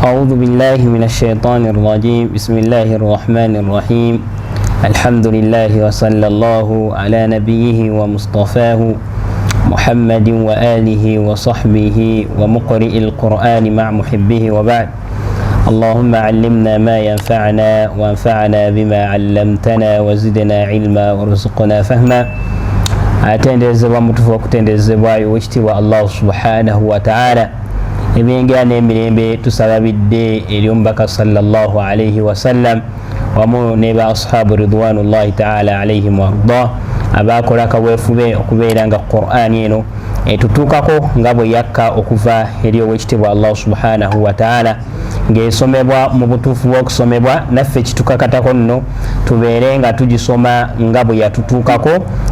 أعوذ بالله من الشيطان الرجيم. بسم الله الرحمن الرحيم. الحمد لله وصلى الله على نبيه ومصطفاه محمد وآله وصحبه ومقرئ القرآن مع محبه وبعد. اللهم علمنا ما ينفعنا وانفعنا بما علمتنا وزدنا علما وارزقنا فهما. atendezebwa mutufu okutendezebwayo wekitiibwa Allah subhanahu wa ta'ala. Ebyengira n'emirembe tusababidde eri omubaka sallallahu alayhi wasallam wamu ne ba ashabu ridwanullahi ta'ala alayhim warda abakola kaweefube okubeera nga Qur'an eno etutuukako nga bwe yakka okuva eri owekitiibwa Allah subhanahu wa ta'ala ng'esomebwa mu butuufu bw'okusomebwa naffe kitukakatako nno tubeere nga tugisoma nga bwe yatutuukako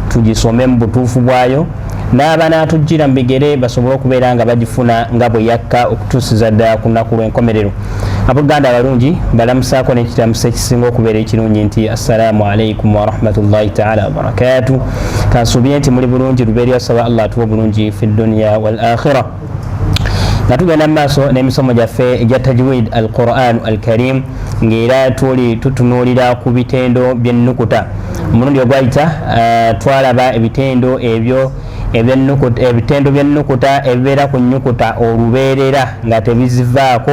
tugisome mu butuufu bwayo n'abanaatujjira mu bigere basobole okubeera nga bagifuna nga bwe yakka okutuusiza ddala ku lunaku lw'enkomerero. Abooluganda abalungi balamusaako n'ekiramuso ekisinga okubeera ekirungi nti assalaamu alaikum warahmatullahi taala wabarakatuh. Kansuubire nti muli bulungi lubeerera osaba Allah atuwe obulungi fi dunya wal akhirah. Nga tugenda mu maaso n'emisomo gyaffe egya tajwid al Qur'an al Karim ng'era tuli tutunuulira ku bitendo by'ennukuta. Omulundi ogwayita twalaba ebitendo ebyo ebitendo by'ennukuta ebibeera ku nnyukuta olubeerera nga tebizivaako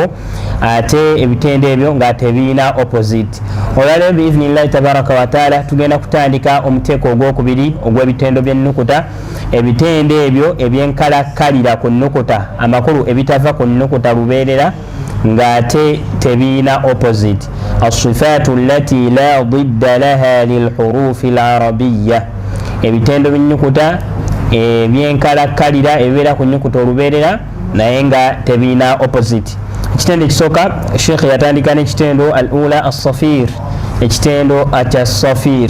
ate ebitendo ebyo nga tebiina opposite. Olwaleero biiznillahi tabaraka wa taala tugenda kutandika omuteeko ogwokubiri ogw'ebitendo by'ennukuta. Ebitendo ebyo ebyenkalakkalira ku nnukuta amakulu ebitava ku nnukuta lubeerera ng'ate tebiina opposite. As-sifaatu allati la didda laha lilhurufi al-arabiyya. Ebitendo by'ennukuta ebyenkalakkalira ebibeera ku nnyukuta olubeerera naye nga tebiina opposite. Ekitendo ekisooka Sheikh yatandika n'ekitendo al-ula as-safir, ekitendo kya safir,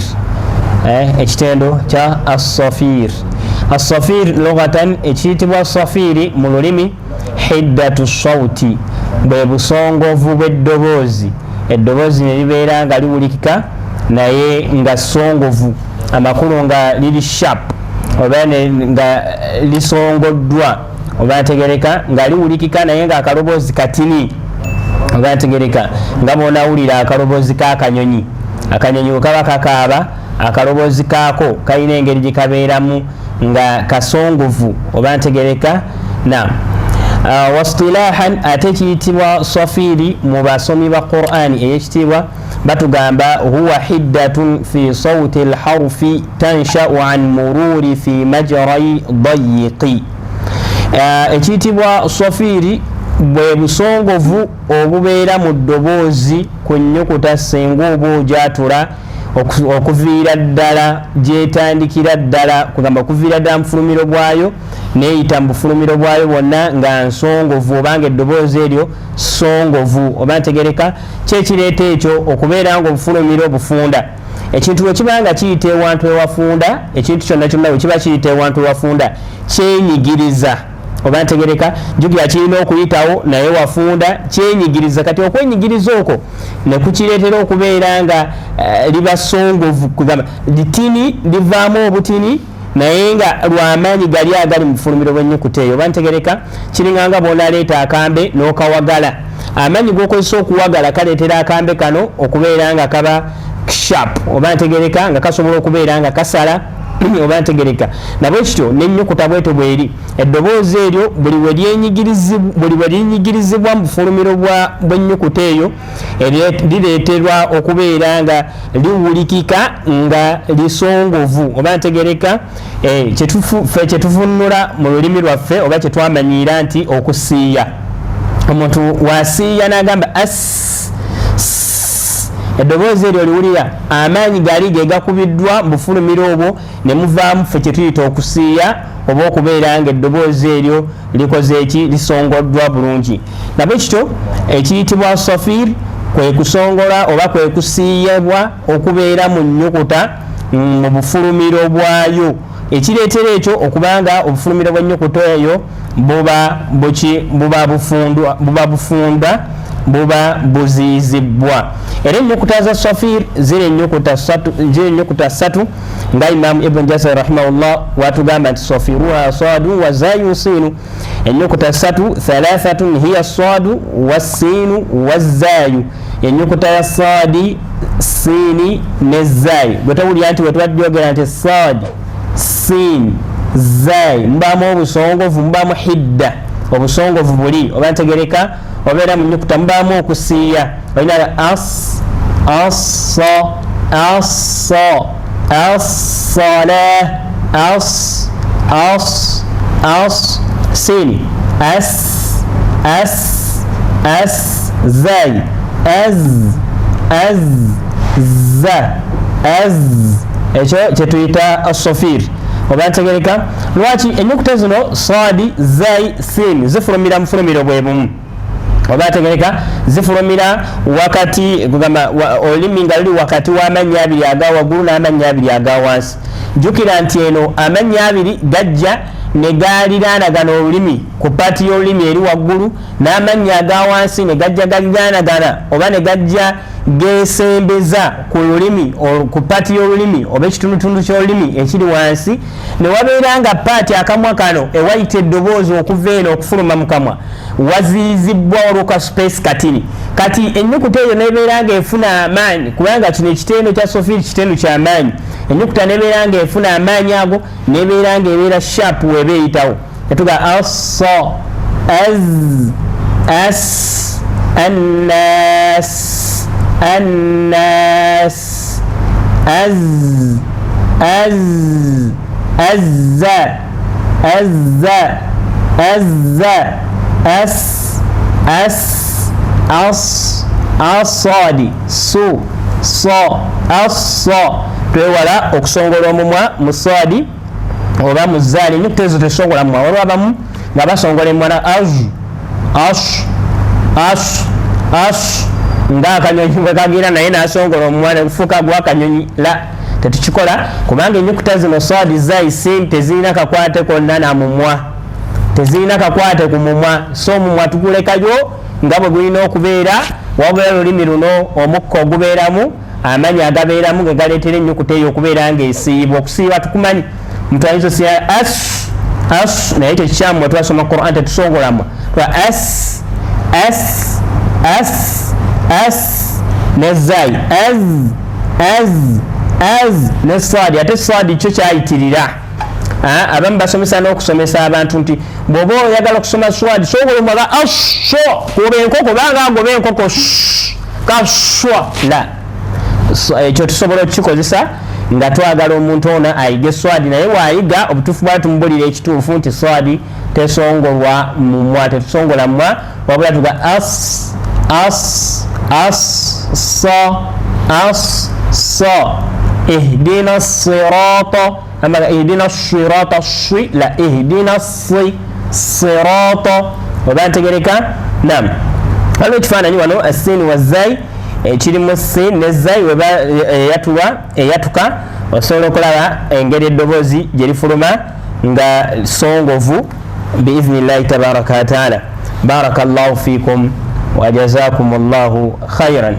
ekitendo kya as-safir. As-safir lughatan ekiyitibwa safiri mu lulimi hiddatu sawti, bwe busongovu bw'eddoboozi. Eddoboozi ne libeera nga liwulikika naye nga songovu, amakulu nga liri sharp oba nga lisongoddwa oba ntegereka nga liwulikika naye nga akaloboozi katini oba ntegereka nga bw'onawulira akaloboozi k'akanyonyi. Akanyonyi bwe kaba kakaaba akaloboozi kaako kalina engeri gye kabeeramu nga kasongovu oba ntegereka na wastilahan ate kiyitibwa safiri mu basomi ba Qur'ani ey'ekitiibwa batugamba huwa hiddatun fi sawti alharfi tansha'u an mururi fi majrai dayiqi. Ekiyitibwa safiri bwe busongovu obubeera mu ddoboozi ku nnyukuta singa oba ogyatula okuviira ddala gyetandikira ddala kugamba okuviira ddala mu bufulumiro bwayo neeyita mu bufulumiro bwayo bwonna nga nsongovu oba nga eddoboozi eryo songovu oba ntegereka. Kyekireeta ekyo okubeera nga obufulumiro bufunda. Ekintu bwe kiba nga kiyita ewantu ewafunda, ekintu kyonna kyonna bwe kiba kiyita ewantu ewafunda kyenyigiriza oba ntegereka. Jjukira kirina okuyitawo naye wafunda kyenyigiriza. Kati okwenyigiriza okwo ne kukireetera okubeera nga liba songovu kugamba litini livaamu obutini naye nga lw'amaanyi gali agali mu bufulumiro bw'ennyukuta eyo oba ntegereka. Kiringa nga bw'onaleeta akambe n'okawagala, amaanyi g'okozesa okuwagala kaleetera akambe kano okubeera nga kaba sharp oba ntegereka nga kasobola okubeera nga kasala oba ntegereka. Nabwe kityo n'ennyukuta bwetyo bweri. Eddoboozi eryo buli we linyigirizibwa mu bufulumiro bw'ennyukuta eyo lireeterwa okubeera nga liwulikika nga lisongovu oba ntegereka. Kyetuvunnula mu lulimi lwaffe oba kyetwamanyiira nti okusiiya. Omuntu wasiiya n'agamba as, eddoboozi eryo liwulira amaanyi gali ge gakubiddwa mu bufulumiro obwo ne muvaamu ffe kye tuyita okusiiya oba okubeera nga eddoboozi eryo likoze eki lisongoddwa bulungi. Nabwe kityo ekiyitibwa safir kwe kusongola oba kwe kusiiyebwa okubeera mu nnyukuta mu bufulumiro bwayo. Ekireetera ekyo okubanga obufulumiro bw'ennyukuta eyo buba bufunda buba buzizibwa. Era ennyukuta za safir ziri ennyukuta ssatu nga Imam Ibn Jazar rahimahullah watugamba nti safiruha sadu wa zayu sinu. Ennyukuta ssatu thalathatun hiya sadu wassinu wazzayu. Ennyukuta ya sadi sini ne zayu bwetawulira nti wetubadde nti sadi sin zayi mubamu obusongovu mubamu hidda obusongovu buli oba ntegereka obeera mu nnyukuta mubamu okusiiya olina as sin zayi ekyo kyetuyita asofir oba ntegereka. Lwaki ennyukuta zino sadi zayi sin zifulumira mufulumiro bwe bumu oba ntegereka zifulumira wakati kugamba olulimi nga luli wakati w'amannya abiri aga waggulu n'amannya abiri aga wansi. Jjukira nti eno amannya abiri gajja ne gaaliraanagana olulimi ku paati y'olulimi eri waggulu n'amannya aga wansi ne gajja galiraanagana oba ne gajja geesembeza ku lulimi ku paati y'olulimi oba ekitundutundu ky'olulimi ekiri wansi ne wabeera nga paati akamwa kano ewayita eddoboozi okuva eno okufuluma mu kamwa waziyizibbwa olw'oka space katini. Kati ennyukuta eyo nebeera nga efuna amaanyi kubanga kino ekitendo kya sofiri kitendo ky'amaanyi. Ennyukuta nebeera nga efuna amaanyi ago nebeera nga ebeera sharp weba eyitawo etuga aso as annas asadi twewala okusongola omumwa mu sadi oba mu zaali. Ennyukuta ezo tesongola mumwa waliwo abamu nga basongola emwana ng'akanyonyi bwe kagira naye n'asongola omumwa ne gufuuka gw'akanyonyi la tetukikola kubanga ennyukuta zino sadi zayi sin tezirina kakwate konna na mumwa tezirina kakwate ku mumwa so omumwa tugulekayo nga bwe gulina okubeera wabula olulimi luno omukka ogubeeramu amannya agabeeramu ge galeetera ennyukuta eyo okubeera ng'esiibwa. Okusiiba tukumanyi omuntu ayinza osiya as naye tekikyamu bwe twasoma Quran tetusongolamu ne zayi ne sadi ate sadi kyo kyayitirira. Abamu basomesa n'okusomesa abantu nti bw'oba oyagala okusoma swadi sobola omala asho kuba enkoko banga agoba enkoko kaswa la ekyo tusobola okukikozesa nga twagala omuntu ono ayige swadi naye waayiga obutuufu bwala tumubulira ekituufu nti swadi tesongolwa mumwa tetusongola mumwa wabula tuga ihdina sirata ihdina sirata la ihdina sirata oba ntegereka. Naam, waliwo ekifaananyi wano assini wazzayi ekirimu sin ne zayi weba eyatuka osobola okulaba engeri eddoboozi gye lifuluma nga songovu biiznillahi tabaraka wataala. Barakallahu fikum wa jazakumullahu khairan.